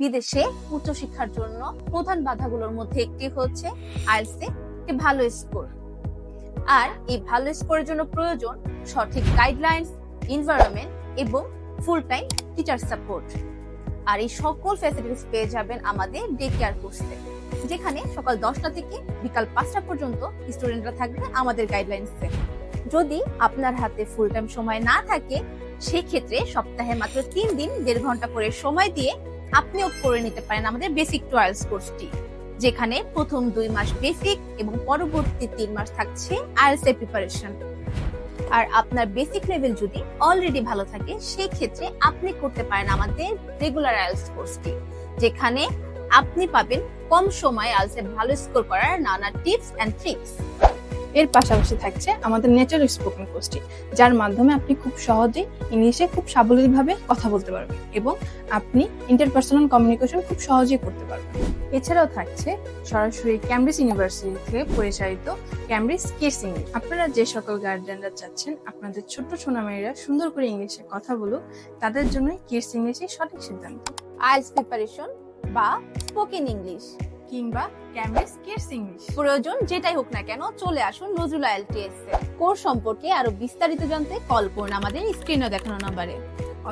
বিদেশে উচ্চশিক্ষার জন্য প্রধান বাধাগুলোর মধ্যে একটি হচ্ছে আইএলটিএস একটি ভালো স্কোর। আর এই ভালো স্কোরের জন্য প্রয়োজন সঠিক গাইডলাইন্স, এনভায়রনমেন্ট এবং ফুল টাইম টিচার সাপোর্ট। আর এই সকল ফ্যাসিলিটিস পেয়ে যাবেন আমাদের ডে কেয়ার কোর্সে, যেখানে সকাল 10টা থেকে বিকাল 5টা পর্যন্ত স্টুডেন্টরা থাকবে আমাদের গাইডলাইন্সে। যদি আপনার হাতে ফুল টাইম সময় না থাকে, সেই ক্ষেত্রে সপ্তাহে মাত্র 3 দিন 1.5 ঘন্টা করে সময় দিয়ে আপনিও করে নিতে পারেন আমাদের বেসিক টু আইএলটিএস কোর্সটি, যেখানে প্রথম 2 মাস বেসিক এবং পরবর্তী 3 মাস থাকছে আইএলটিএস এর প্রিপারেশন। আর আপনার বেসিক লেভেল যদি অলরেডি ভালো থাকে, সেই ক্ষেত্রে আপনি করতে পারেন আমাদের রেগুলার আইএলটিএস কোর্সটি, যেখানে আপনি পাবেন কম সময়ে আইএলটিএস এ ভালো স্কোর করার নানা টিপস এন্ড ট্রিক্স। এর পাশাপাশি থাকছে আমাদের নেচার স্পোকেন কোর্সটি, যার মাধ্যমে আপনি খুব সহজেই ইংলিশে খুব সাবলীলভাবে কথা বলতে পারবেন এবং আপনি ইন্টারপার্সোনাল কমিউনিকেশন খুব সহজেই করতে পারবেন। এছাড়াও থাকছে সরাসরি ক্যামব্রিজ ইউনিভার্সিটি থেকে পরিচালিত ক্যামব্রিজ কিডস ইংলিশ। আপনারা যে সকল গার্ডিয়ানরা চাচ্ছেন আপনাদের ছোট্ট সোনামণিরা সুন্দর করে ইংলিশে কথা বলুক, তাদের জন্যই কিডস ইংলিশই সঠিক সিদ্ধান্ত। আইএলটিএস প্রিপারেশন বা স্পোকেন ইংলিশ কিংবা ক্যামব্রিজ কিডস ইংলিশ, প্রয়োজন যেটাই হোক না কেন, চলে আসুন নজরুল আইএলটিএস এ। কোর্স সম্পর্কে আরো বিস্তারিত জানতে কল করুন আমাদের স্ক্রিনে দেখানো নম্বরে,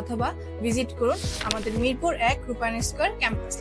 অথবা ভিজিট করুন আমাদের মিরপুর 1 রূপায়ণ স্কয়ার ক্যাম্পাস।